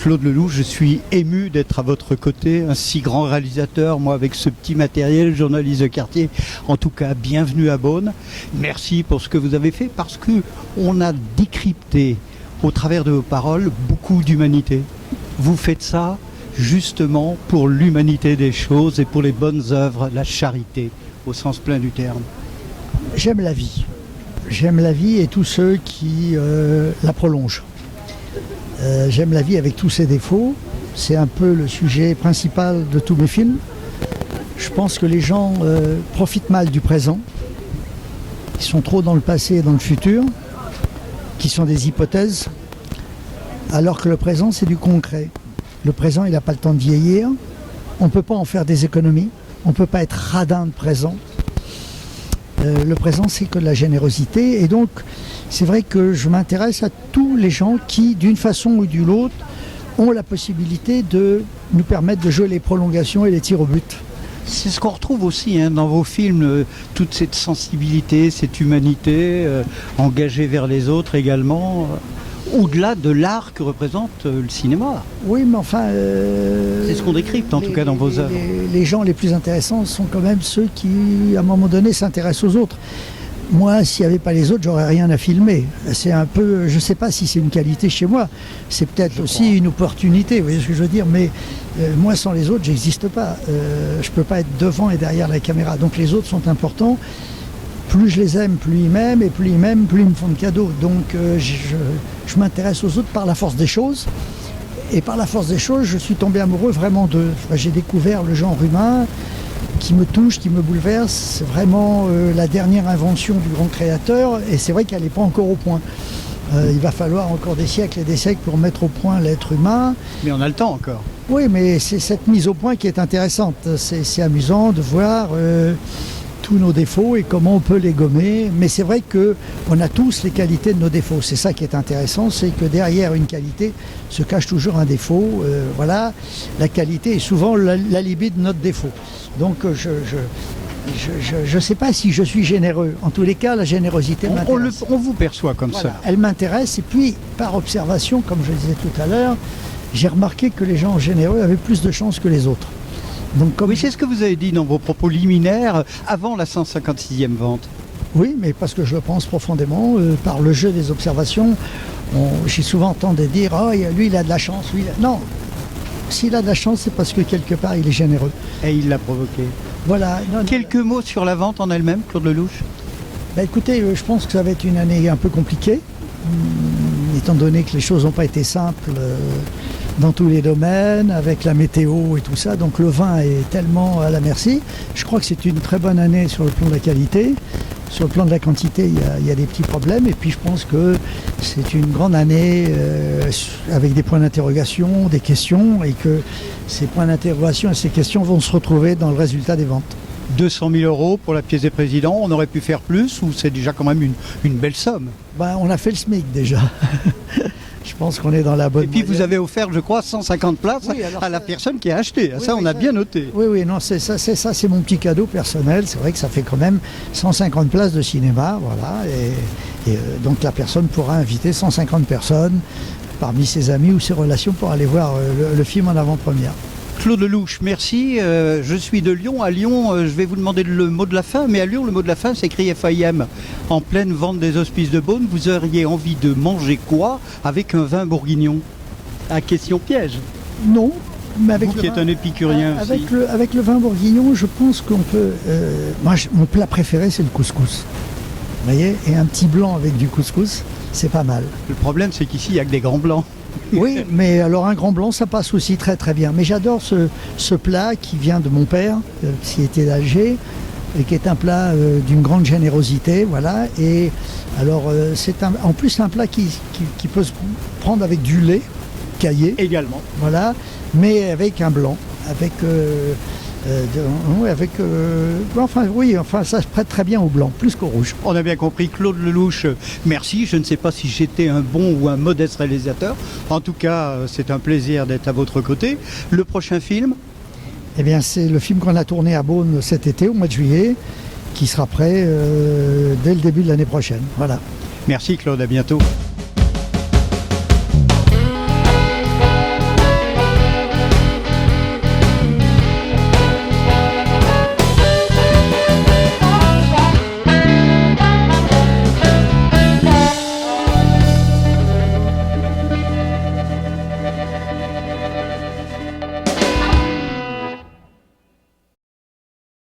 Claude Lelouch, je suis ému d'être à votre côté, un si grand réalisateur, moi avec ce petit matériel, journaliste de quartier. En tout cas, bienvenue à Beaune. Merci pour ce que vous avez fait parce que on a décrypté au travers de vos paroles beaucoup d'humanité. Vous faites ça justement pour l'humanité des choses et pour les bonnes œuvres, la charité au sens plein du terme. J'aime la vie. J'aime la vie et tous ceux qui la prolongent. J'aime la vie avec tous ses défauts. C'est un peu le sujet principal de tous mes films. Je pense que les gens profitent mal du présent. Ils sont trop dans le passé et dans le futur, qui sont des hypothèses, alors que le présent, c'est du concret. Le présent, il n'a pas le temps de vieillir. On ne peut pas en faire des économies. On ne peut pas être radin de présent. Le présent, c'est que de la générosité. Et donc, c'est vrai que je m'intéresse à tous les gens qui, d'une façon ou d'une autre, ont la possibilité de nous permettre de jouer les prolongations et les tirs au but. C'est ce qu'on retrouve aussi dans vos films, toute cette sensibilité, cette humanité, engagée vers les autres également, au-delà de l'art que représente le cinéma. Oui, mais enfin... c'est ce qu'on décrypte en tout cas dans vos œuvres. Les gens les plus intéressants sont quand même ceux qui, à un moment donné, s'intéressent aux autres. Moi, s'il n'y avait pas les autres, j'aurais rien à filmer. C'est un peu, je ne sais pas si c'est une qualité chez moi, c'est peut-être aussi une opportunité, vous voyez ce que je veux dire, mais moi, sans les autres, j'existe pas. Je ne peux pas être devant et derrière la caméra. Donc les autres sont importants. Plus je les aime, plus ils m'aiment, et plus ils m'aiment, plus ils me font de cadeaux. Donc je m'intéresse aux autres par la force des choses. Et par la force des choses, je suis tombé amoureux vraiment d'eux. J'ai découvert le genre humain qui me touche, qui me bouleverse. C'est vraiment la dernière invention du grand créateur, et c'est vrai qu'elle n'est pas encore au point. Il va falloir encore des siècles et des siècles pour mettre au point l'être humain. Mais on a le temps encore. Oui, mais c'est cette mise au point qui est intéressante. C'est amusant de voir tous nos défauts et comment on peut les gommer. Mais c'est vrai qu'on a tous les qualités de nos défauts. C'est ça qui est intéressant, c'est que derrière une qualité se cache toujours un défaut. Voilà, la qualité est souvent l'alibi de notre défaut. Donc je ne sais pas si je suis généreux. En tous les cas, la générosité m'intéresse. On vous perçoit comme ça. Elle m'intéresse, et puis par observation, comme je le disais tout à l'heure, j'ai remarqué que les gens généreux avaient plus de chance que les autres. Donc, oui, c'est ce que vous avez dit dans vos propos liminaires avant la 156e vente. Oui, mais parce que je le pense profondément, par le jeu des observations, j'ai souvent entendu dire « Oh, lui, il a de la chance, lui, Non, s'il a de la chance, c'est parce que quelque part, il est généreux. Et il l'a provoqué. Voilà. Quelques mots sur la vente en elle-même, Claude Lelouch. Écoutez, je pense que ça va être une année un peu compliquée, étant donné que les choses n'ont pas été simples dans tous les domaines, avec la météo et tout ça. Donc le vin est tellement à la merci. Je crois que c'est une très bonne année sur le plan de la qualité. Sur le plan de la quantité, il y a des petits problèmes. Et puis je pense que c'est une grande année avec des points d'interrogation, des questions, et que ces points d'interrogation et ces questions vont se retrouver dans le résultat des ventes. 200 000 € pour la pièce des présidents, on aurait pu faire plus, ou c'est déjà quand même une belle somme? On a fait le SMIC déjà. Je pense qu'on est dans la bonne. Et puis vous avez offert, je crois, 150 places à la personne qui a acheté. Oui, ça, on a bien noté. Oui, non, c'est mon petit cadeau personnel. C'est vrai que ça fait quand même 150 places de cinéma, voilà. Et donc la personne pourra inviter 150 personnes parmi ses amis ou ses relations pour aller voir le film en avant-première. Claude Lelouch, merci. Je suis de Lyon. À Lyon, je vais vous demander le mot de la fin, mais à Lyon, le mot de la fin, c'est s'écrit FAIM. En pleine vente des Hospices de Beaune, vous auriez envie de manger quoi avec un vin bourguignon? À question piège. Non, mais avec vous qui êtes un épicurien aussi. Avec le vin bourguignon, je pense qu'on peut... moi, mon plat préféré, c'est le couscous. Vous voyez? Et un petit blanc avec du couscous, c'est pas mal. Le problème, c'est qu'ici, il n'y a que des grands blancs. Oui, mais alors un grand blanc, ça passe aussi très très bien. Mais j'adore ce plat qui vient de mon père, qui était d'Alger, et qui est un plat d'une grande générosité, voilà. Et alors c'est en plus un plat qui peut se prendre avec du lait caillé. Également. Voilà, mais avec un blanc, avec ça se prête très bien au blanc, plus qu'au rouge. On a bien compris. Claude Lelouch, merci. Je ne sais pas si j'étais un bon ou un modeste réalisateur. En tout cas, c'est un plaisir d'être à votre côté. Le prochain film? Eh bien, c'est le film qu'on a tourné à Beaune cet été, au mois de juillet, qui sera prêt dès le début de l'année prochaine. Voilà. Merci Claude, à bientôt.